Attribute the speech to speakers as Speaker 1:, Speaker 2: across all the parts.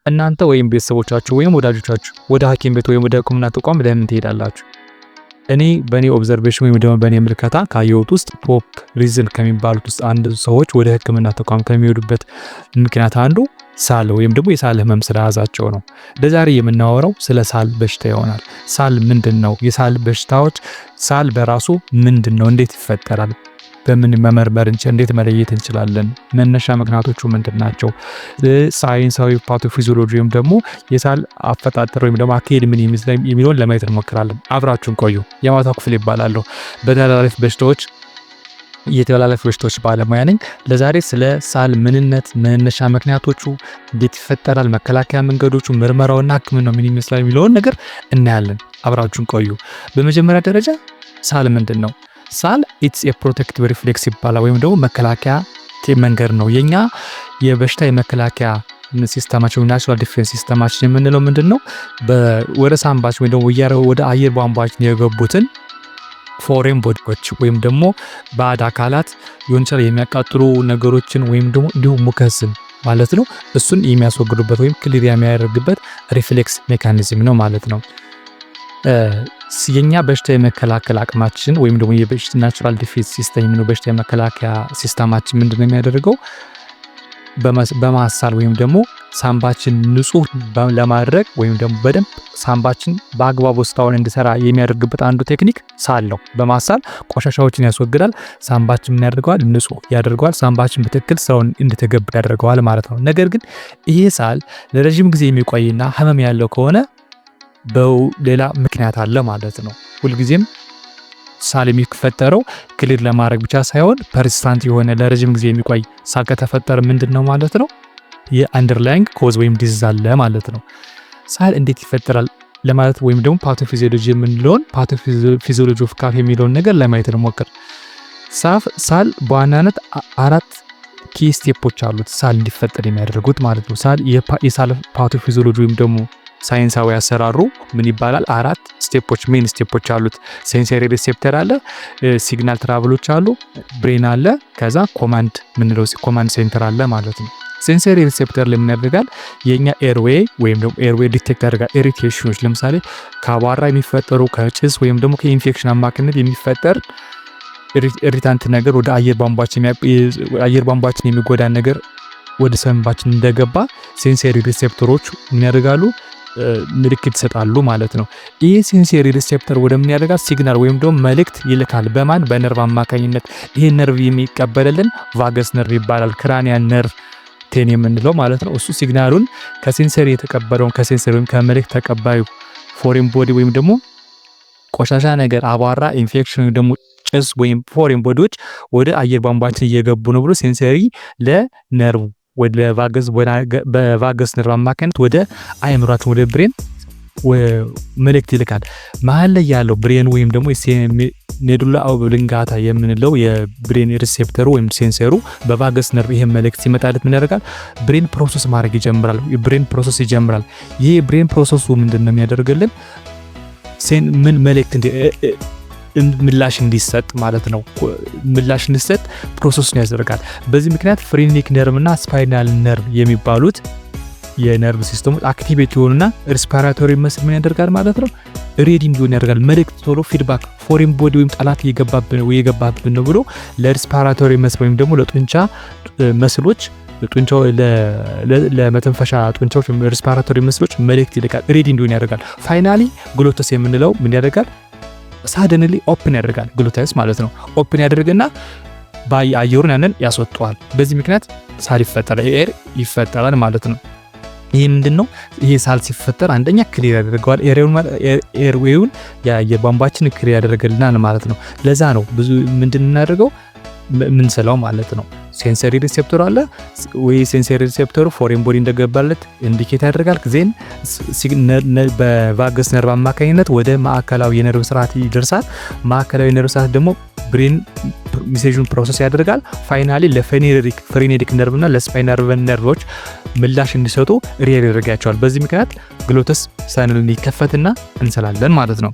Speaker 1: እናንተ ወይም ቤተሰቦቻችሁ ወይም ወዳጆቻችሁ ወደ ሐኪም ቤት ወይም ወደ ሕክምና ተቋም ለምን ትሄዳላችሁ? እኔ በእኔ ኦብዘርቬሽን ወይም ደግሞ በእኔ ምልከታ ካየሁት ውስጥ ቶፕ ሪዝን ከሚባሉት ውስጥ አንድ ሰዎች ወደ ሕክምና ተቋም ከሚሄዱበት ምክንያት አንዱ ሳል ወይም ደግሞ የሳል ህመም ስለያዛቸው ነው። ለዛሬ የምናወራው ስለ ሳል በሽታ ይሆናል። ሳል ምንድነው? የሳል በሽታዎች ሳል በራሱ ምንድነው? እንዴት ይፈጠራል? በምን መመርመር እንዴት መለየት እንችላለን? መነሻ ምክንያቶቹ ምንድናቸው? ሳይንሳዊ ፓቶፊዚዮሎጂ ወይም ደግሞ የሳል አፈጣጠር ወይም ደግሞ አካሄድ ምን ይመስላል የሚለውን ለማየት እንሞክራለን። አብራችሁን ቆዩ። የማታው ክፍል ይባላለሁ። የተላላፊ በሽታዎች ባለሙያ ነኝ። ለዛሬ ስለ ሳል ምንነት፣ መነሻ ምክንያቶቹ፣ እንዴት ይፈጠራል፣ መከላከያ መንገዶቹ፣ ምርመራውና ህክምናው ምን ይመስላል የሚለውን ነገር እናያለን። አብራችሁን ቆዩ። በመጀመሪያ ደረጃ ሳል ምንድን ነው? ሳል ኢትስ የፕሮቴክቲቭ ሪፍሌክስ ይባላል ወይም ደግሞ መከላከያ መንገድ ነው። የኛ የበሽታ የመከላከያ ሲስተማችን ናቹራል ዲፌንስ ሲስተማችን የምንለው ምንድን ነው? ወደ ሳምባችን ወይም ደግሞ ወደ አየር ቧንቧችን የገቡትን ፎሬን ቦዲዎች ወይም ደግሞ ባዕድ አካላት ዮንቸር የሚያቃጥሉ ነገሮችን ወይም ደግሞ እንዲሁም ሙከስን ማለት ነው እሱን የሚያስወግዱበት ወይም ክሊር የሚያደርግበት ሪፍሌክስ ሜካኒዝም ነው ማለት ነው። የኛ በሽታ የመከላከል አቅማችን ወይም ደግሞ የበሽታ ናቹራል ዲፌንስ ሲስተም ነው። በሽታ የመከላከያ ሲስተማችን ምንድነው የሚያደርገው? በማሳል ወይም ደግሞ ሳምባችን ንጹህ ለማድረግ ወይም ደግሞ በደንብ ሳምባችን በአግባቡ ስራውን እንዲሰራ የሚያደርግበት አንዱ ቴክኒክ ሳል ነው። በማሳል ቆሻሻዎችን ያስወግዳል። ሳምባችን ምን ያደርገዋል? ንጹህ ያደርገዋል። ሳምባችን በትክክል ስራውን እንዲተገብር ያደርገዋል ማለት ነው። ነገር ግን ይሄ ሳል ለረጅም ጊዜ የሚቆይና ህመም ያለው ከሆነ ሌላ ምክንያት አለ ማለት ነው። ሁልጊዜም ሳል የሚፈጠረው ክሊር ለማድረግ ብቻ ሳይሆን ፐርሲስታንት የሆነ ለረጅም ጊዜ የሚቆይ ሳል ከተፈጠረ ምንድነው ማለት ነው? የአንደርላይንግ ኮዝ ወይም ዲዚዝ አለ ማለት ነው። ሳል እንዴት ይፈጠራል ለማለት ወይም ደግሞ ፓቶፊዚዮሎጂ የምንለውን ፓቶፊዚዮሎጂ ኦፍ ካፍ የሚለውን ነገር ለማየት እንሞክር። ሳል በዋናነት 4 ኪ ስቴፖች አሉት ሳል እንዲፈጠር የሚያደርጉት ማለት ነው። የሳል ፓቶፊዚዮሎጂ ወይም ደግሞ ሳይንሳዊ አሰራሩ ምን ይባላል? 4 ስቴፖች ሜን ስቴፖች አሉት። ሴንሰሪ ሪሴፕተር አለ፣ ሲግናል ትራቭሎች አሉ፣ ብሬን አለ፣ ከዛ ኮማንድ ሴንተር አለ ማለት ነው። ሴንሰሪ ሪሴፕተር ለምን ያደርጋል? የኛ ኤርዌይ ወይም ደግሞ ኤርዌይ ዲቴክት ያደርጋል። ኢሪቴሽኖች ለምሳሌ ከአቧራ የሚፈጠሩ ከጭስ ወይም ደግሞ ከኢንፌክሽን አማካኝነት የሚፈጠር ኢሪታንት ነገር ወደ አየር ቧንቧችን የሚጎዳ ነገር ወደ ሰውነታችን እንደገባ ሴንሰሪ ሪሴፕተሮች ምን ያደርጋሉ? ምልክት ይሰጣሉ ማለት ነው። ይህ ሴንሰሪ ሪሴፕተር ወደ ምን ያደርጋል? ሲግናል ወይም ደግሞ መልእክት ይልካል። በማን? በነርቭ አማካኝነት። ይሄ ነርቭ የሚቀበልልን ቫገስ ነርቭ ይባላል። ክራኒያን ነርቭ 10 የምንለው ማለት ነው። እሱ ሲግናሉን ከሴንሰሪ የተቀበለውን ከሴንሰሪ ወይም ከመልእክት ተቀባዩ ፎሬን ቦዲ ወይም ደግሞ ቆሻሻ ነገር፣ አቧራ፣ ኢንፌክሽን ወይም ደግሞ ጭስ ወይም ፎሬን ቦዲዎች ወደ አየር ቧንቧችን እየገቡ ነው ብሎ ሴንሰሪ ለነርቭ ወደ በቫገስ ነርቭ አማካኝነት ወደ አእምሯችን ወደ ብሬን መልእክት ይልካል። መሀል ላይ ያለው ብሬን ወይም ደግሞ ሜዱላ ኦብሊንጋታ የምንለው የብሬን ሪሴፕተሩ ወይም ሴንሰሩ በቫገስ ነርቭ ይሄን መልእክት ሲመጣለት ምን ያደርጋል? ብሬን ፕሮሰስ ማድረግ ይጀምራል። የብሬን ፕሮሰስ ይጀምራል። ይሄ ብሬን ፕሮሰሱ ምንድነው የሚያደርግልን? ምን መልእክት ምላሽ እንዲሰጥ ማለት ነው። ምላሽ እንዲሰጥ ፕሮሰስን ያደርጋል። በዚህ ምክንያት ፍሬኒክ ነርቭ እና ስፓይናል ነርቭ የሚባሉት የነርቭ ሲስተሞች አክቲቬት ይሆኑና ሪስፓራቶሪ መስል ምን ያደርጋል ማለት ነው? ሬዲ እንዲሆን ያደርጋል። መልእክት ቶሎ ፊድባክ ፎሬን ቦዲ ወይም ጠላት እየገባብን ነው ብሎ ለሪስፓራቶሪ መስል ወይም ደግሞ ለጡንቻ መስሎች ጡንቻው ለመተንፈሻ ጡንቻዎች ወይም ሪስፓራቶሪ መስሎች መልእክት ይልካል። ሬዲ እንዲሆን ያደርጋል። ፋይናሊ ግሎተስ የምንለው ምን ያደርጋል? ሳደንሊ ኦፕን ያደርጋል። ግሉታይስ ማለት ነው። ኦፕን ያደርግና አየሩን ያንን ያስወጣዋል። በዚህ ምክንያት ሳል ይፈጠራል፣ ኤር ይፈጠራል ማለት ነው። ይሄ ምንድነው? ይሄ ሳል ሲፈጠር አንደኛ ክሊር ያደርገዋል። ኤርዌውን የአየር ቧንቧችን ክሊር ያደርግልናል ማለት ነው። ለዛ ነው ብዙ ምንድነው ምን ስለው ማለት ነው። ሴንሰሪ ሪሴፕተር አለ ወይ? ሴንሰሪ ሪሴፕተሩ ፎሬን ቦዲ እንደገባለት ኢንዲኬት ያደርጋል። ዜን በቫገስ ነርቭ አማካኝነት ወደ ማዕከላዊ የነርቭ ስርዓት ይደርሳል። ማዕከላዊ የነርቭ ስርዓት ደግሞ ብሬን ሜሴጁን ፕሮሰስ ያደርጋል። ፋይናሊ ለፍሬኔዲክ ነርቭና ለስፓይናል ነርቮች ምላሽ እንዲሰጡ ሪል ያደርጋቸዋል። በዚህ ምክንያት ግሎተስ ሳይነልን ይከፈትና እንሰላለን ማለት ነው።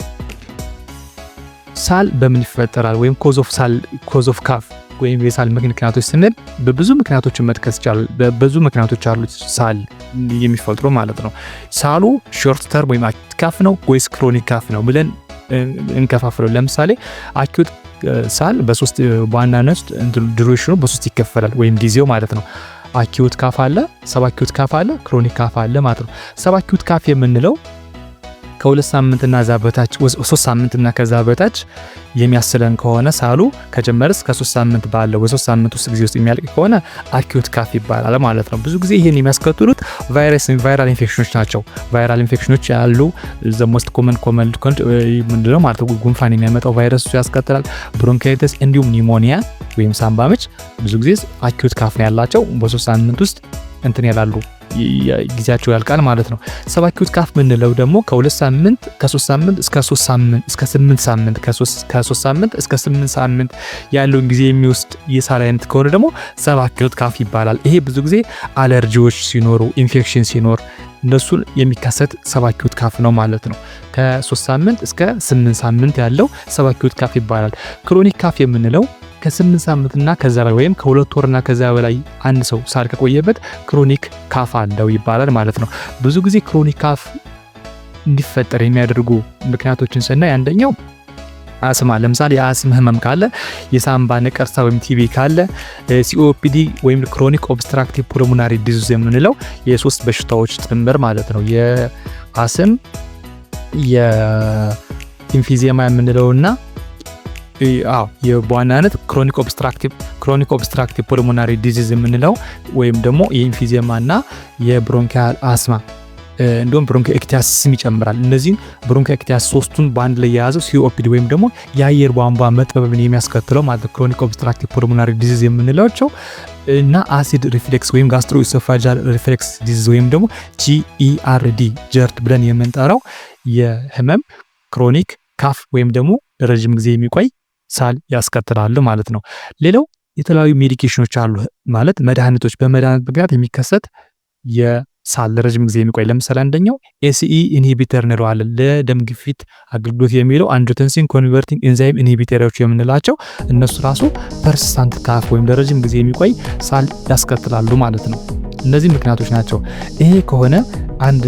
Speaker 1: ሳል በምን ይፈጠራል? ወይም ኮዝ ኦፍ ወይም የሳል ምክንያቶች ስንል በብዙ ምክንያቶችን መጥቀስ ይቻላል። በብዙ ምክንያቶች አሉት ሳል የሚፈጥሩ ማለት ነው። ሳሉ ሾርት ተርም ወይም አኪዩት ካፍ ነው ወይስ ክሮኒክ ካፍ ነው ብለን እንከፋፍለው። ለምሳሌ አኪዩት ሳል በሶስት በዋናነት ዱሬሽኑ በሶስት ይከፈላል ወይም ጊዜው ማለት ነው። አኪዩት ካፍ አለ፣ ሰብ አኪዩት ካፍ አለ፣ ክሮኒክ ካፍ አለ ማለት ነው። ሰብ አኪዩት ካፍ የምንለው ከ2 ሳምንትና ከዛ በታች 3 ሳምንትና ከዛ በታች የሚያስለን ከሆነ ሳሉ ከጀመረ እስከ 3 ሳምንት ባለው በ3 ሳምንት ውስጥ ጊዜ ውስጥ የሚያልቅ ከሆነ አኪዩት ካፍ ይባላል ማለት ነው። ብዙ ጊዜ ይሄን የሚያስከትሉት ቫይራል ኢንፌክሽኖች ናቸው። ቫይራል ኢንፌክሽኖች ያሉ ዘ ሞስት ኮመን ምንድነው ማለት ነው ጉንፋን የሚያመጣው ቫይረስ ያስከትላል። ብሮንካይተስ እንዲሁም ኒሞኒያ ወይም ሳምባ ምች ብዙ ጊዜ አኪዩት ካፍ ነው ያላቸው። በ3 ሳምንት ውስጥ እንትን ያላሉ ጊዜያቸው ያልቃል ማለት ነው። ሰብ አኪዩት ካፍ ምንለው ደግሞ ከ2 ሳምንት ከ3 ሳምንት እስከ 8 ሳምንት ከ3 ሳምንት እስከ 8 ሳምንት ያለውን ጊዜ የሚወስድ የሳል አይነት ከሆነ ደግሞ ሰብ አኪዩት ካፍ ይባላል። ይሄ ብዙ ጊዜ አለርጂዎች ሲኖሩ ኢንፌክሽን ሲኖር እነሱን የሚከሰት ሰብ አኪዩት ካፍ ነው ማለት ነው። ከ3 ሳምንት እስከ 8 ሳምንት ያለው ሰብ አኪዩት ካፍ ይባላል። ክሮኒክ ካፍ የምንለው ከ8 ሳምንትና ከዛ በላይ ወይም ከ2 ወርና ከዛ በላይ አንድ ሰው ሳል ከቆየበት ክሮኒክ ካፍ አለው ይባላል ማለት ነው። ብዙ ጊዜ ክሮኒክ ካፍ እንዲፈጠር የሚያደርጉ ምክንያቶችን ስናይ አንደኛው አስማ፣ ለምሳሌ የአስም ህመም ካለ፣ የሳምባ ነቀርሳ ወይም ቲቢ ካለ፣ ሲኦፒዲ ወይም ክሮኒክ ኦብስትራክቲቭ ፑልሞናሪ ዲዚዝ የምንለው የሶስት በሽታዎች ጥምር ማለት ነው። የአስም የኢንፊዚየማ የምንለውና በዋናነት ክሮኒክ ኦብስትራክቲቭ ፑልሞናሪ ዲዚዝ የምንለው ወይም ደግሞ የኢንፊዚየማ እና የብሮንኪያል አስማ እንዲሁም ብሮንካይቲስም ይጨምራል። እነዚህን ብሮንካይቲስ ሶስቱን በአንድ ላይ የያዘው ሲኦፒዲ ወይም ደግሞ የአየር ቧንቧ መጥበብን የሚያስከትለው ማለት ክሮኒክ ኦብስትራክቲቭ ፑልሞናሪ ዲዚዝ የምንላቸው እና አሲድ ሪፍሌክስ ወይም ጋስትሮኢሶፋጃል ሪፍሌክስ ዲዚዝ ወይም ደግሞ GERD ጀርድ ብለን የምንጠራው የህመም ክሮኒክ ካፍ ወይም ደግሞ ለረጅም ጊዜ የሚቆይ ሳል ያስከትላሉ ማለት ነው። ሌላው የተለያዩ ሜዲኬሽኖች አሉ ማለት መድኃኒቶች፣ በመድኃኒት ምክንያት የሚከሰት የሳል ለረጅም ጊዜ የሚቆይ ለምሳሌ አንደኛው ACE ኢንሂቢተር እንለዋለን። ለደም ግፊት አገልግሎት የሚለው አንጂዮቴንሲን ኮንቨርቲንግ ኤንዛይም ኢንሂቢተሮች የምንላቸው እነሱ ራሱ ፐርሲስታንት ካፍ ወይም ለረጅም ጊዜ የሚቆይ ሳል ያስከትላሉ ማለት ነው። እነዚህ ምክንያቶች ናቸው። ይሄ ከሆነ አንድ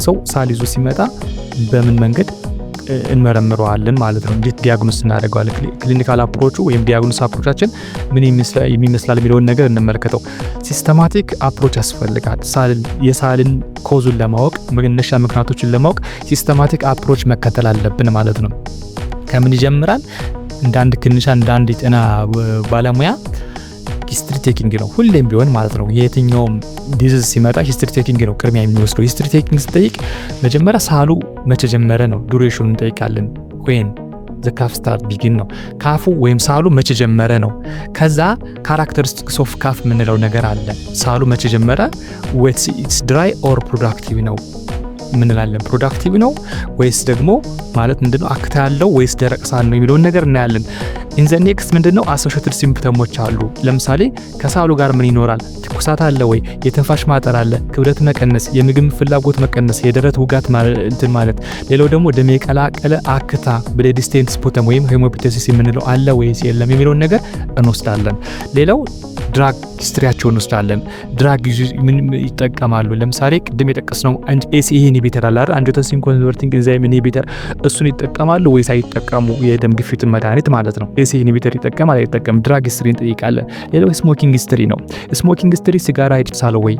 Speaker 1: ሰው ሳል ይዞ ሲመጣ በምን መንገድ እንመረምረዋለን ማለት ነው። እንዴት ዲያግኖስ እናደርገዋለን? ክሊኒካል አፕሮቹ ወይም ዲያግኖስ አፕሮቻችን ምን ይመስላል የሚለውን ነገር እንመለከተው። ሲስተማቲክ አፕሮች ያስፈልጋል። የሳልን ኮዙን ለማወቅ መነሻ ምክንያቶችን ለማወቅ ሲስተማቲክ አፕሮች መከተል አለብን ማለት ነው። ከምን ይጀምራል? እንደ አንድ ክሊኒሻን እንደ አንድ የጤና ባለሙያ ሂስትሪ ቴኪንግ ነው ሁሌም ቢሆን ማለት ነው። የትኛውም ዲዚዝ ሲመጣ ሂስትሪ ቴኪንግ ነው ቅድሚያ የሚወስደው። ሂስትሪ ቴኪንግ ስጠይቅ መጀመሪያ ሳሉ መቼ ጀመረ ነው፣ ዱሬሽኑን እንጠይቃለን። ወይን ዘ ካፍ ስታርት ቢጊን ነው፣ ካፉ ወይም ሳሉ መቼ ጀመረ ነው። ከዛ ካራክተሪስቲክስ ኦፍ ካፍ የምንለው ነገር አለ። ሳሉ መቼ ጀመረ፣ ዌትስ ኢትስ ድራይ ኦር ፕሮዳክቲቭ ነው ምንላለን። ፕሮዳክቲቭ ነው ወይስ ደግሞ ማለት ምንድነው አክታ ያለው ወይስ ደረቅ ሳል ነው የሚለውን ነገር እናያለን። ኢን ዘ ኔክስት ምንድነው አሶሺየትድ ሲምፕተሞች አሉ። ለምሳሌ ከሳሉ ጋር ምን ይኖራል? ትኩሳት አለ ወይ? የትንፋሽ ማጠር አለ? ክብደት መቀነስ፣ የምግብ ፍላጎት መቀነስ፣ የደረት ውጋት ማለት። ሌላው ደግሞ ደም የቀላቀለ አክታ ብለድ ስቴንት ስፑተም ወይም ሄሞፒቴሲስ የምንለው አለ ወይስ የለም የሚለውን ነገር እንወስዳለን። ሌላው ድራግ ሂስትሪያቸውን እንወስዳለን። ድራግ ምን ይጠቀማሉ? ለምሳሌ ቅድም የጠቀስነው ACE ኢንሂቢተር አለ አይደል? አንጂዮቴንሲን ኮንቨርቲንግ ኤንዛይም ኢንሂቢተር እሱን ይጠቀማሉ ወይስ አይጠቀሙ? የደም ግፊትን መድኃኒት ማለት ነው። ACE ኢንሂቢተር ይጠቀማል አይጠቀም? ድራግ ሂስትሪ እንጠይቃለን። ሌላው ስሞኪንግ ሂስትሪ ነው። ስሞኪንግ ሂስትሪ ሲጋራ ያጨሳሉ ወይ?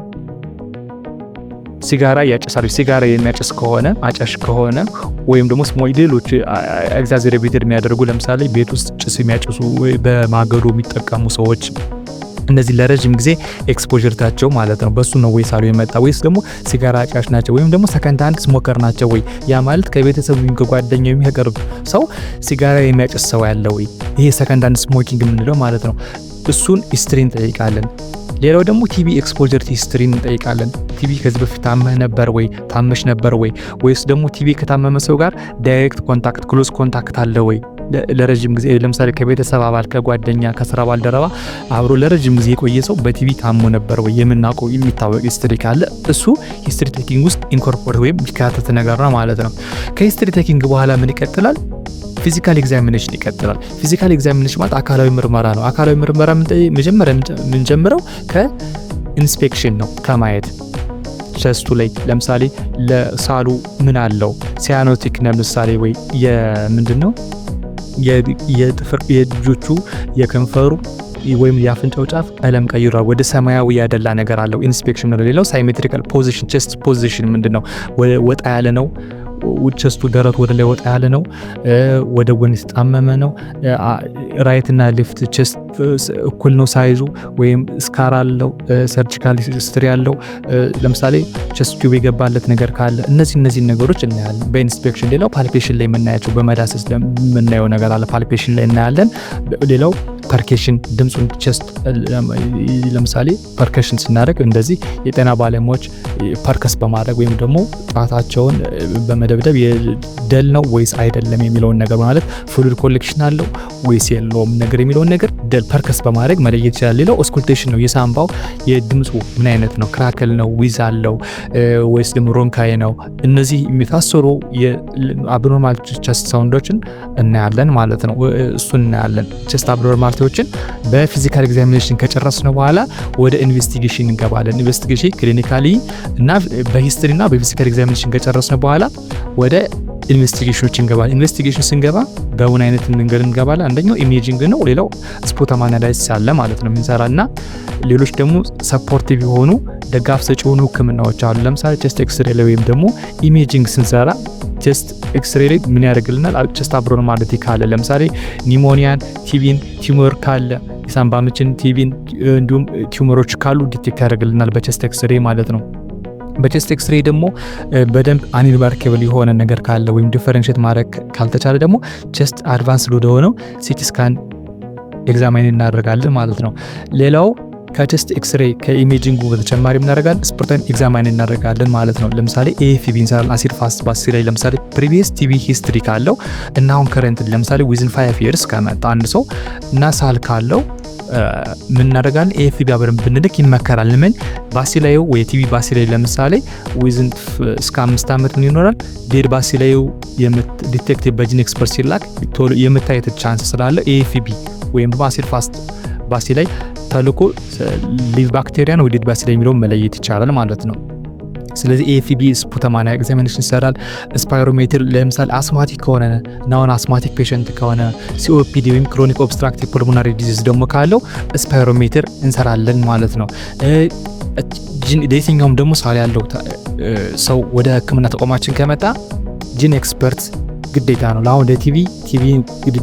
Speaker 1: ሲጋራ ያጨሳሉ። ሲጋራ የሚያጨስ ከሆነ አጫሽ ከሆነ ወይም ደግሞ ሌሎች ኤግዛጀሬትድ የሚያደርጉ ለምሳሌ ቤት ውስጥ ጭስ የሚያጨሱ በማገዶ የሚጠቀሙ ሰዎች እነዚህ ለረጅም ጊዜ ኤክስፖዠርታቸው ማለት ነው በሱ ነው ወይ ሳሉ የመጣ ወይስ ደግሞ ሲጋራ አጫሽ ናቸው ወይም ደግሞ ሰከንድ ሃንድ ስሞከር ናቸው ወይ? ያ ማለት ከቤተሰብ ወይም ከጓደኛው የሚያቀርብ ሰው ሲጋራ የሚያጨስ ሰው ያለ ወይ? ይሄ ሰከንድ ሃንድ ስሞኪንግ የምንለው ማለት ነው። እሱን ሂስትሪ እንጠይቃለን። ሌላው ደግሞ ቲቢ ኤክስፖዠር ሂስትሪ እንጠይቃለን። ቲቢ ከዚህ በፊት ታመሽ ነበር ወይ? ወይስ ደግሞ ቲቢ ከታመመ ሰው ጋር ዳይሬክት ኮንታክት ክሎዝ ኮንታክት አለ ወይ? ለረጅም ጊዜ ለምሳሌ ከቤተሰብ አባል፣ ከጓደኛ፣ ከስራ ባልደረባ አብሮ ለረጅም ጊዜ የቆየ ሰው በቲቢ ታሞ ነበር ወይ? የምናውቀው የሚታወቅ ሂስትሪ ካለ እሱ ሂስትሪ ቴኪንግ ውስጥ ኢንኮርፖሬት ወይም የሚካተት ነገር ነው ማለት ነው። ከሂስትሪ ቴኪንግ በኋላ ምን ይቀጥላል? ፊዚካል ኤግዛሚኔሽን ይቀጥላል። ፊዚካል ኤግዛሚኔሽን ማለት አካላዊ ምርመራ ነው። አካላዊ ምርመራ መጀመሪያ የምንጀምረው ከኢንስፔክሽን ነው፣ ከማየት ቸስቱ ላይ ለምሳሌ ለሳሉ ምን አለው ሲያኖቲክ ለምሳሌ ወይ የምንድነው የጥፍር የእጆቹ የከንፈሩ ወይም የአፍንጫው ጫፍ ቀለም ቀይሯል፣ ወደ ሰማያዊ ያደላ ነገር አለው። ኢንስፔክሽን ነው። ሌላው ሳይሜትሪካል ፖዚሽን ቸስት ፖዚሽን ምንድነው ወጣ ያለ ነው፣ ቸስቱ ደረቱ ወደ ላይ ወጣ ያለ ነው፣ ወደ ጎን የተጣመመ ነው፣ ራይት እና ሌፍት ቸስት እኩል ነው ሳይዙ ወይም ስካር አለው፣ ሰርጂካል ሂስትሪ አለው፣ ለምሳሌ ቸስት ቲዩብ የገባለት ነገር ካለ እነዚህ ነገሮች እናያለን በኢንስፔክሽን። ሌላው ፓልፔሽን ላይ የምናያቸው በመዳሰስ የምናየው ነገር አለ፣ ፓልፔሽን ላይ እናያለን። ሌላው ፐርኬሽን ድምጹን ቸስት ለምሳሌ ፐርከሽን ስናደርግ እንደዚህ የጤና ባለሙያዎች ፐርከስ በማድረግ ወይም ደግሞ ጣታቸውን በመደብደብ የደል ነው ወይስ አይደለም የሚለውን ነገር ማለት ፍሉድ ኮሌክሽን አለው ወይስ የለውም ነገር የሚለውን ነገር ደል ፐርከስ በማድረግ መለየት ይችላል። ሌላው ኦስኩልቴሽን ነው። የሳምባው የድምጹ ምን አይነት ነው፣ ክራክል ነው፣ ዊዝ አለው ወይስ ደግሞ ሮንካይ ነው። እነዚህ የሚታሰሩ የአብኖርማል ቸስት ሳውንዶችን እናያለን ማለት ነው። እሱን እናያለን። ቸስት አብኖርማሊቲዎችን በፊዚካል ኤግዛሚኔሽን ከጨረስነው በኋላ ወደ ኢንቨስቲጌሽን እንገባለን። ኢንቨስቲጌሽን ክሊኒካሊ እና በሂስትሪ እና በፊዚካል ኤግዛሚኔሽን ከጨረስነው በኋላ ወደ ኢንቨስቲጌሽኖች እንገባለን። ኢንቨስቲጌሽን ስንገባ በምን አይነት መንገድ እንገባለን? አንደኛው ኢሜጂንግ ነው። ሌላው ስፖተም አናላይሲስ አለ ማለት ነው የምንሰራና ሌሎች ደግሞ ሰፖርቲቭ የሆኑ ደጋፍ ሰጪ የሆኑ ህክምናዎች አሉ። ለምሳሌ ቸስት ኤክስሬ ላይ ወይም ደግሞ ኢሜጂንግ ስንሰራ ቸስት ኤክስሬ ላይ ምን ያደርግልናል? ቸስት አብኖርማሊቲ ካለ ለምሳሌ ኒሞኒያን፣ ቲቢን፣ ቲዩመር ካለ የሳምባ ምችን፣ ቲቢን እንዲሁም ቲዩመሮች ካሉ ዲቴክት ያደርግልናል በቸስት ኤክስሬ ማለት ነው። በቸስት ኤክስሬ ደግሞ በደንብ አንሪማርኬብል የሆነ ነገር ካለ ወይም ዲፈረንሺየት ማድረግ ካልተቻለ ደግሞ ቸስት አድቫንስድ ወደ ሆነው ሲቲ ስካን ኤግዛማይን እናደርጋለን ማለት ነው። ሌላው ከቸስት ኤክስሬ ከኢሜጂንጉ በተጨማሪ እናደርጋለን ስፖርታዊ ኤግዛማይን እናደርጋለን ማለት ነው። ለምሳሌ ኤኤፍቢ እንሰራለን። አሲድ ፋስት ባስ ላይ ለምሳሌ ፕሪቪየስ ቲቪ ሂስትሪ ካለው እና አሁን ከረንት ለምሳሌ ዊዝን 5 years ከመጣ አንድ ሰው እና ሳል ካለው ምን እናደርጋለን? ኤኤፍቢ አብረን ብንልክ ይመከራል። ምን ባሲላዩ ወይ ቲቪ ባሲላዩ ለምሳሌ ዊዝን እስከ 5 ዓመት ምን ይኖራል ዴድ ባሲላዩ ዲቴክቲቭ በጂን ኤክስፐርት ሲላክ ቶሎ የመታየት ቻንስ ስላለ ኤኤፍቢ ወይም አሲድ ፋስት ባሲላይ ተልኮ ሊቭ ባክቴሪያን ወይ ዴድ ባሲላይ የሚለውን መለየት ይቻላል ማለት ነው። ስለዚህ ኤኤፍቢ ስፑተም ኤግዛሚኔሽን ይሰራል። ስፓይሮሜትር ለምሳሌ አስማቲክ ከሆነ ናውን አስማቲክ ፔሸንት ከሆነ ሲኦፒዲ ወይም ክሮኒክ ኦብስትራክቲቭ ፑልሞናሪ ዲዚዝ ደግሞ ካለው ስፓይሮሜትር እንሰራለን ማለት ነው። የትኛውም ደግሞ ሳል ያለው ሰው ወደ ህክምና ተቋማችን ከመጣ ጂን ኤክስፐርት ግዴታ ነው። ለአሁን ለቲቪ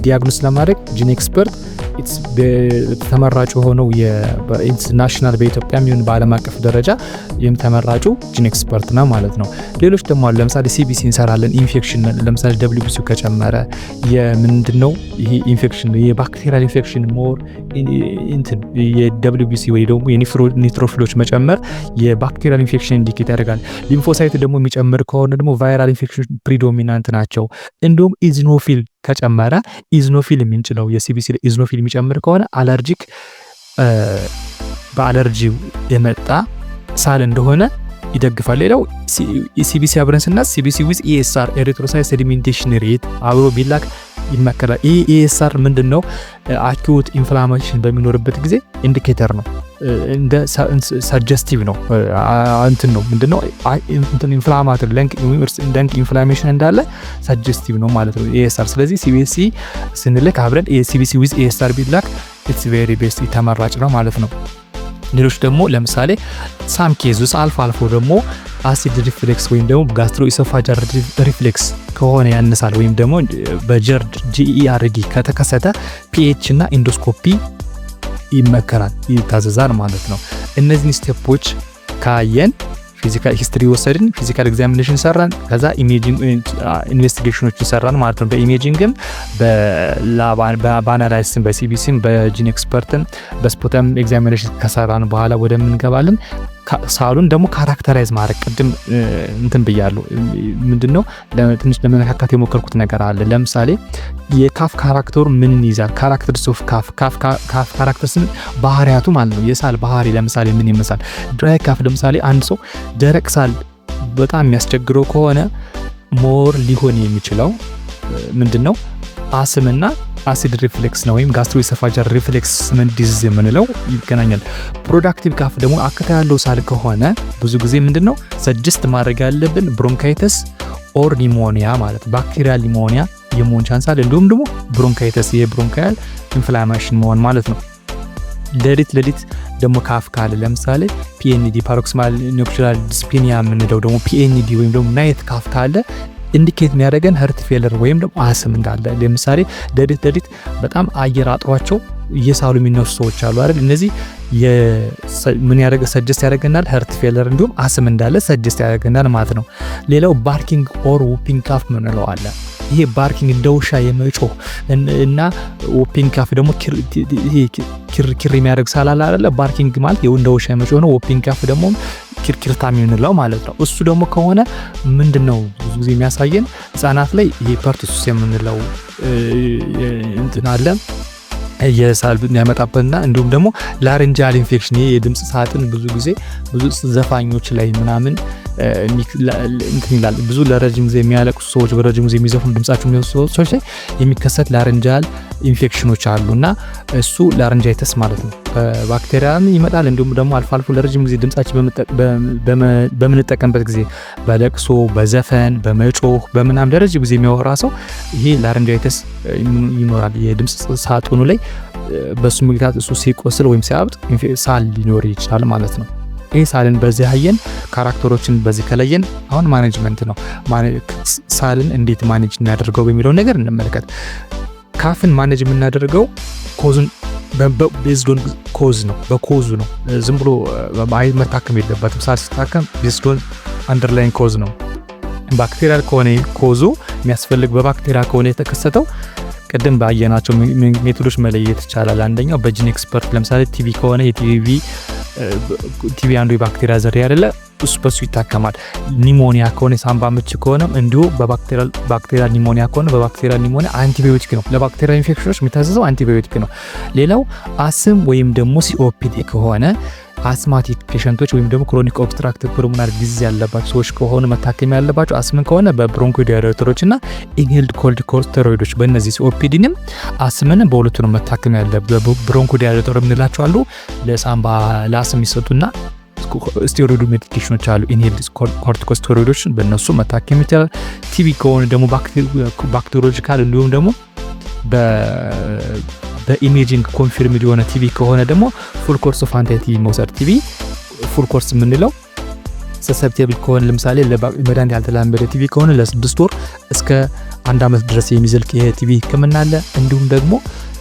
Speaker 1: ዲያግኖስ ለማድረግ ጂን ኤክስፐርት ተመራጩ ሆነው የኢንተርናሽናል በኢትዮጵያ የሚሆን በዓለም አቀፍ ደረጃ ተመራጩ ጂን ኤክስፐርት ነው ማለት ነው። ሌሎች ደግሞ አሉ። ለምሳሌ ሲቢሲ እንሰራለን። ኢንፌክሽን ለምሳሌ ደብሊውቢሲ ከጨመረ የምንድነው ይሄ ኢንፌክሽን የባክቴሪያል ኢንፌክሽን ሞር የደብሊውቢሲ ወይ ደግሞ የኒትሮፊሎች መጨመር የባክቴሪያል ኢንፌክሽን ኢንዲኬት ያደርጋል። ሊምፎሳይት ደግሞ የሚጨምር ከሆነ ደግሞ ቫይራል ኢንፌክሽን ፕሪዶሚናንት ናቸው። እንዲሁም ኢዝኖፊል ከጨመረ ኢዝኖፊል የምንችለው የሲቢሲ ኢዝኖፊል የሚጨምር ከሆነ አለርጂክ በአለርጂው የመጣ ሳል እንደሆነ ይደግፋል። ሌላው ሲቢሲ አብረን ስናስ ሲቢሲ ዊዝ ኢኤስአር ኤሪትሮሳይት ሴዲሜንቴሽን ሬት አብሮ ቢላክ ይመከራል። ኢኤስአር ምንድነው? አኪዩት ኢንፍላሜሽን በሚኖርበት ጊዜ ኢንዲኬተር ነው፣ እንደ ሰጀስቲቭ ነው። ነው ምንድነው? ኢንፍላማቶሪ ለንግ ኢንፍላሜሽን እንዳለ ሰጀስቲቭ ነው ማለት ነው ኢኤስአር። ስለዚህ ሲቢሲ ስንልክ አብረን ሲቢሲ ዊዝ ኢኤስአር ቢላክ ኢትስ ቬሪ ቤስት ተመራጭ ነው ማለት ነው። ሌሎች ደግሞ ለምሳሌ ሳም ኬዝስ አልፎ ደግሞ አሲድ ሪፍሌክስ ወይም ደግሞ ጋስትሮ ኢሶፋጃል ሪፍሌክስ ከሆነ ያነሳል ወይም ደግሞ በጀርድ ጂኢአርዲ ከተከሰተ ፒኤች እና ኢንዶስኮፒ ይመከራል፣ ይታዘዛል ማለት ነው። እነዚህን ስቴፖች ካየን ፊዚካል ሂስትሪ ወሰድን፣ ፊዚካል ኤግዛሚኔሽን ሰራን፣ ከዛ ኢሜጂንግ ኢንቨስቲጌሽኖች ሰራን ማለት ነው። በኢሜጂንግም በአናላይሲስም በሲቢሲም በጂን ኤክስፐርትም በስፖተም ኤግዛሚኔሽን ከሰራን በኋላ ወደ ምን እንገባለን? ሳሉን ደግሞ ካራክተራይዝ ማድረግ ቅድም ብያለሁ። ምንድነው ትንሽ ለመነካካት የሞከርኩት ነገር አለ። ለምሳሌ የካፍ ካራክተሩ ምን ይዛል? ካራክተርስ ኦፍ ካፍ ካራክተርስን ባህሪያቱ ማለት ነው። የሳል ባህሪ ለምሳሌ ምን ይመስላል? ድራይ ካፍ ለምሳሌ አንድ ሰው ደረቅ ሳል በጣም የሚያስቸግረው ከሆነ ሞር ሊሆን የሚችለው ምንድነው አስምና አሲድ ሪፍሌክስ ነው ወይም ጋስትሮኢሶፋጃል ሪፍሌክስ ዲዚዝ የምንለው ይገናኛል። ፕሮዳክቲቭ ካፍ ደግሞ አክታ ያለው ሳል ከሆነ ብዙ ጊዜ ምንድነው ሰጀስት ማድረግ ያለብን ብሮንካይተስ ኦር ኒሞኒያ ማለት ባክቴሪያል ኒሞኒያ የመሆን ቻንስ አለ። እንዲሁም ደግሞ ብሮንካይተስ የብሮንካያል ኢንፍላሜሽን መሆን ማለት ነው። ሌሊት ደግሞ ካፍ ካለ ለምሳሌ ፒኤንዲ ፓሮክሲማል ኖክቹራል ዲስፔኒያ የምንለው ደግሞ ፒኤንዲ ወይም ደግሞ ናይት ካፍ ካለ ኢንዲኬት የሚያደርገን ሀርት ፌለር ወይም ደግሞ አስም እንዳለ። ለምሳሌ ሌሊት በጣም አየር አጥሯቸው እየሳሉ የሚነሱ ሰዎች አሉ አይደል? እነዚህ ምን ያደርገ ሰጀስት ያደርገናል ሀርት ፌለር እንዲሁም አስም እንዳለ ሰጀስት ያደርገናል ማለት ነው። ሌላው ባርኪንግ ኦር ዊፒንግ ካፍ ምንለው አለ። ይሄ ባርኪንግ እንደ ውሻ የመጮህ እና ዊፒንግ ካፍ ደግሞ ኪር የሚያደርግ ሳላላ አይደለ? ባርኪንግ ማለት እንደ ውሻ የመጮህ ነው። ዊፒንግ ካፍ ደግሞ ኪርኪርታም የምንለው ማለት ነው። እሱ ደግሞ ከሆነ ምንድነው ብዙ ጊዜ የሚያሳየን ህፃናት ላይ ይሄ ፐርቱሲስ የምንለው እንትን አለ የሳል ያመጣበትና እንዲሁም ደግሞ ላሬንጃል ኢንፌክሽን የድምጽ ሳጥን ብዙ ጊዜ ብዙ ዘፋኞች ላይ ምናምን እንትን ይላል። ብዙ ለረጅም ጊዜ የሚያለቅሱ ሰዎች በረጅም ጊዜ የሚዘፍኑ ድምጻቸው የሚወስዱ ሰዎች ላይ የሚከሰት ላሬንጃል ኢንፌክሽኖች አሉና እሱ ላሬንጃይተስ ማለት ነው። ባክቴሪያም ይመጣል። እንዲሁም ደግሞ አልፎ ለረጅም ጊዜ ድምጻችን በምንጠቀምበት ጊዜ በለቅሶ በዘፈን በመጮህ በምናም ለረጅም ጊዜ የሚያወራ ሰው ይሄ ላሬንጃይተስ ይኖራል የድምጽ ሳጥኑ ላይ። በሱ ምክንያት እሱ ሲቆስል ወይም ሲያብጥ ሳል ሊኖር ይችላል ማለት ነው። ይሄ ሳልን በዚህ አየን፣ ካራክተሮችን በዚህ ከለየን አሁን ማኔጅመንት ነው። ሳልን እንዴት ማኔጅ እናደርገው በሚለው ነገር እንመልከት። ካፍን ማኔጅ የምናደርገው ኮዙን ቤዝዶን ኮዝ ነው፣ በኮዙ ነው። ዝም ብሎ መታከም የለበትም። ሳል ሲታከም ቤዝዶን አንደርላይን ኮዝ ነው። ባክቴሪያል ከሆነ ኮዙ የሚያስፈልግ በባክቴሪያ ከሆነ የተከሰተው ቅድም ባየናቸው ሜቶዶች መለየት ይቻላል። አንደኛው በጂን ኤክስፐርት ለምሳሌ ቲቪ ከሆነ ቲቪ አንዱ የባክቴሪያ ዘር አይደለ? እሱ በሱ ይታከማል። ኒሞኒያ ከሆነ ሳምባ ምች ከሆነ እንዲሁ በባክቴሪያል ኒሞኒያ ከሆነ በባክቴሪያል ኒሞኒያ አንቲባዮቲክ ነው። ለባክቴሪያል ኢንፌክሽኖች የሚታዘዘው አንቲባዮቲክ ነው። ሌላው አስም ወይም ደግሞ ሲኦፒዲ ከሆነ አስማቲክ ፔሸንቶች ወይም ደግሞ ክሮኒክ ኦብስትራክቲቭ ፑልሞናሪ ዲዚዝ ያለባቸው ሰዎች ከሆነ መታከም ያለባቸው አስምን ከሆነ በብሮንኮዲላተሮች እና ኢንሄልድ ኮልድ ኮርቲኮይዶች በእነዚህ ሲኦፒዲንም አስምን በሁለቱ ነው መታከም ያለበት። ብሮንኮዲላተር የምንላቸው አሉ ለሳምባ ለአስም የሚሰጡና ስቴሮይድ ሜዲኬሽኖች አሉ ኢንሄልድ ኮርቲኮስቴሮይዶች በእነሱ መታከም ይችላል። ቲቪ ከሆነ ደግሞ ባክቴሪዮሎጂካል እንዲሁም ደግሞ በኢሜጂንግ ኮንፊርምድ የሆነ ቲቪ ከሆነ ደግሞ ፉል ኮርስ ኦፍ አንቲባዮቲክ መውሰድ። ቲቪ ፉል ኮርስ የምንለው ሰሰፕቴብል ከሆነ ለምሳሌ ለመድኃኒት ያልተላመደ ቲቪ ከሆነ ለ6 ወር እስከ 1 ዓመት ድረስ የሚዘልቅ የቲቪ ህክምና አለ። እንዲሁም ደግሞ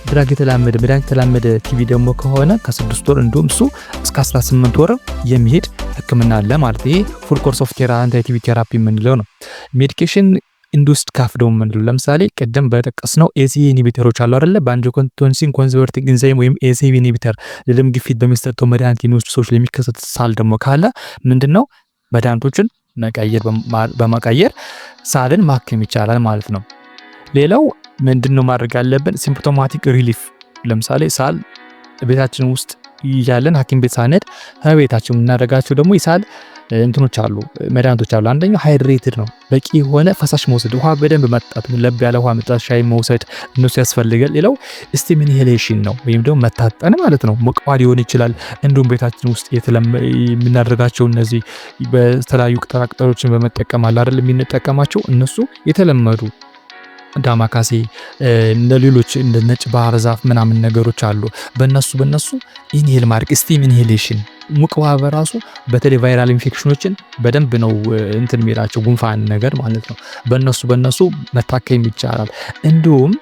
Speaker 1: ድራግ መድኃኒት የተላመደ ቲቪ ደግሞ ከሆነ ከ6 ወር እንዲሁም እሱ እስከ 18 ወር የሚሄድ ህክምና አለ ማለት። ይሄ ፉል ኮርስ ኦፍ አንቲቲቪ ቴራፒ የምንለው ነው። ሜዲኬሽን ኢንዱስድ ካፍ ደግሞ የምንለው ለምሳሌ ቀደም በጠቀስነው ኤሲኢ ኢንሂቢተሮች አሉ አይደለ? በአንጂዮቴንሲን ኮንቨርቲንግ ኢንዛይም ወይም ኤሲኢ ኢንሂቢተር ለደም ግፊት በሚሰጠው መድኃኒት የሚወስዱ ሰዎች ለሚከሰት ሳል ደግሞ ካለ ምንድነው መድኃኒቶችን በመቀየር ሳልን ማከም ይቻላል ማለት ነው። ሌላው ምንድነው ማድረግ ያለብን? ሲምፕቶማቲክ ሪሊፍ ለምሳሌ ሳል ቤታችን ውስጥ ያለን ሐኪም ቤት ሳንሄድ ቤታችን የምናደርጋቸው ደግሞ ይሳል እንትኖች አሉ መድኃኒቶች አሉ። አንደኛው ሃይድሬትድ ነው፣ በቂ የሆነ ፈሳሽ መውሰድ፣ ውሃ በደንብ መጠጣት፣ ለብ ያለ ውሃ መጠጣት፣ ሻይ መውሰድ እነሱ ያስፈልጋል። ሌላው ስቲም ኢንሄሌሽን ነው ወይም ደግሞ መታጠን ማለት ነው። ሞቅ ሊሆን ይችላል። እንዲሁም ቤታችን ውስጥ የምናደርጋቸው እነዚህ በተለያዩ ቅጠላቅጠሎችን በመጠቀም አለ አይደል የምንጠቀማቸው እነሱ የተለመዱ ዳማካሴ ለሌሎች እንደ ነጭ ባህር ዛፍ ምናምን ነገሮች አሉ። በእነሱ ኢንሄል ማድረግ ስቲም ኢንሄሌሽን ሙቅ ውሃ በራሱ በተለይ ቫይራል ኢንፌክሽኖችን በደንብ ነው እንትን የሚላቸው ጉንፋን ነገር ማለት ነው። በእነሱ መታከም ይቻላል። እንዲሁም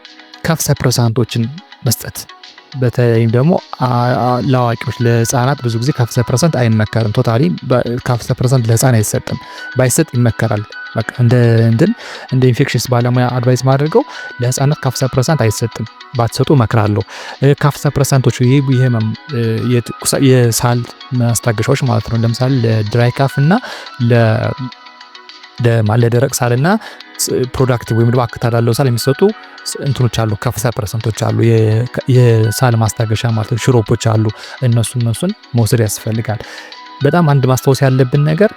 Speaker 1: ካፍ ሰፕረሳንቶችን መስጠት በተለይም ደግሞ ለአዋቂዎች ለህፃናት ብዙ ጊዜ ካፍ ሰፕረሳንት አይመከርም። ቶታሊ ካፍ ሰፕረሳንት ለህፃን አይሰጥም፣ ባይሰጥ ይመከራል። በቃ እንደ ኢንፌክሽንስ ባለሙያ አድቫይስ ማድረገው ለህፃናት ካፍ ሰፕረሳንት አይሰጥም፣ ባትሰጡ እመክራለሁ። ካፍ ሰፕረሳንቶች የሳል ማስታገሻዎች ማለት ነው። ለምሳሌ ለድራይ ካፍ እና ለደረቅ ሳልና ፕሮዳክቲቭ ወይም ደግሞ አክታ ላለው ሳል የሚሰጡ እንትኖች አሉ፣ ካፍ ሰፕረሳንቶች አሉ፣ የሳል ማስታገሻ ማለት ነው፣ ሽሮፖች አሉ። እነሱን መውሰድ ያስፈልጋል። በጣም አንድ ማስታወስ ያለብን ነገር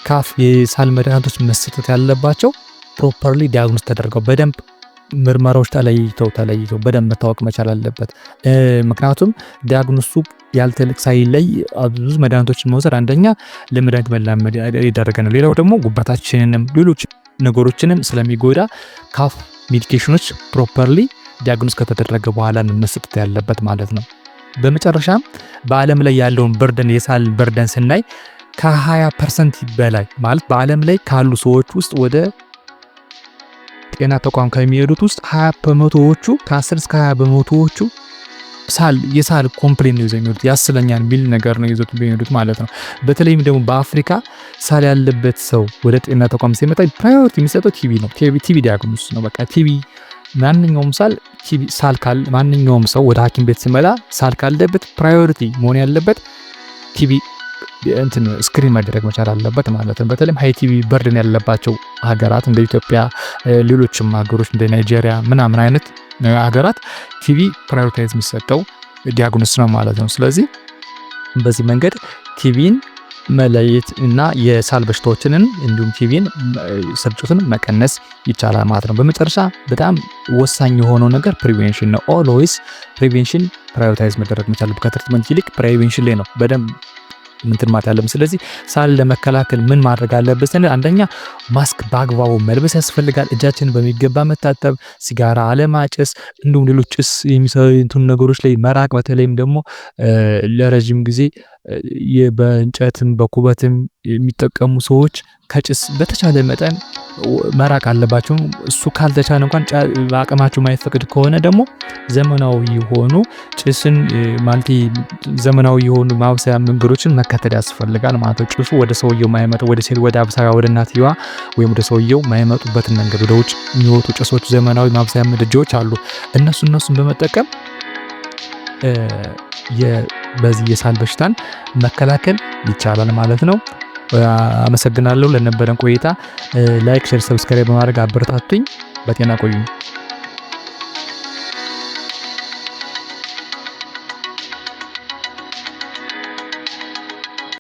Speaker 1: ካፍ የሳል መድኃኒቶች መሰጠት ያለባቸው ፕሮፐርሊ ዲያግኖስ ተደርገው በደንብ ምርመራዎች ተለይተው በደንብ መታወቅ መቻል አለበት። ምክንያቱም ዲያግኖሱ ያልተልቅ ሳይለይ ብዙ መድኃኒቶችን መውሰድ አንደኛ ለመድኃኒት መላመድ ይዳረገናል። ሌላው ደግሞ ጉበታችንንም ሌሎች ነገሮችንም ስለሚጎዳ ካፍ ሜዲኬሽኖች ፕሮፐርሊ ዲያግኖስ ከተደረገ በኋላ መስጠት ያለበት ማለት ነው። በመጨረሻም በዓለም ላይ ያለውን በርደን የሳል በርደን ስናይ ከ20% በላይ ማለት በዓለም ላይ ካሉ ሰዎች ውስጥ ወደ ጤና ተቋም ከሚሄዱት ውስጥ 20%ዎቹ ከ10 እስከ 20%ዎቹ የሳል ኮምፕሌን ነው የሚሄዱት። ያስለኛል ቢል ነገር ነው ይዞት የሚሄዱት ማለት ነው። በተለይም ደግሞ በአፍሪካ ሳል ያለበት ሰው ወደ ጤና ተቋም ሲመጣ ፕራዮሪቲ የሚሰጠው ቲቪ ነው። ቲቪ ዲያግኖስ ነው። በቃ ቲቪ ማንኛውም ሳል ካለ ማንኛውም ሰው ወደ ሐኪም ቤት ሲመጣ ሳል ካለበት ፕራዮሪቲ መሆን ያለበት ቲቪ ስክሪን ማድረግ መቻል አለበት ማለት ነው። በተለይም ሃይ ቲቪ በርደን ያለባቸው ሀገራት እንደ ኢትዮጵያ፣ ሌሎችም ሀገሮች እንደ ናይጄሪያ ምናምን አይነት ሀገራት ቲቪ ፕራዮሪታይዝ የሚሰጠው ዲያግኖስ ነው ማለት ነው። ስለዚህ በዚህ መንገድ ቲቪን መለየት እና የሳል በሽታዎችንን እንዲሁም ቲቪን ስርጭቱን መቀነስ ይቻላል ማለት ነው። በመጨረሻ በጣም ወሳኝ የሆነው ነገር ፕሪቬንሽን ነው። ኦልዌይስ ፕሪቬንሽን ፕራዮሪታይዝ መደረግ መቻል ከትሪትመንት ይልቅ ፕሪቬንሽን ላይ ነው በደንብ ምንትን ማለት ያለብን። ስለዚህ ሳል ለመከላከል ምን ማድረግ አለብን ስንል አንደኛ ማስክ በአግባቡ መልበስ ያስፈልጋል። እጃችንን በሚገባ መታጠብ፣ ሲጋራ አለማጨስ፣ እንዲሁም ሌሎች ጭስ የሚሰሩ ነገሮች ላይ መራቅ። በተለይም ደግሞ ለረጅም ጊዜ በእንጨትም በኩበትም የሚጠቀሙ ሰዎች ከጭስ በተቻለ መጠን መራቅ አለባቸው። እሱ ካልተቻለ እንኳን አቅማቸው ማይፈቅድ ከሆነ ደግሞ ዘመናዊ የሆኑ ጭስን ማለት ዘመናዊ የሆኑ ማብሰያ መንገዶችን መከተል ያስፈልጋል ማለት ነው። ጭሱ ወደ ሰውየው ማይመጣው ወደ ሴት ወደ አብሳያ ወደ እናትየዋ ወይም ወደ ሰውየው ማይመጡበትን መንገድ ወደ ውጭ የሚወጡ ጭሶች ዘመናዊ ማብሰያ ምድጃዎች አሉ። እነሱን በመጠቀም በዚህ የሳል በሽታን መከላከል ይቻላል ማለት ነው። አመሰግናለሁ ለነበረን ቆይታ። ላይክ፣ ሼር፣ ሰብስክራይብ በማድረግ አበረታቱኝ። በጤና ቆዩኝ።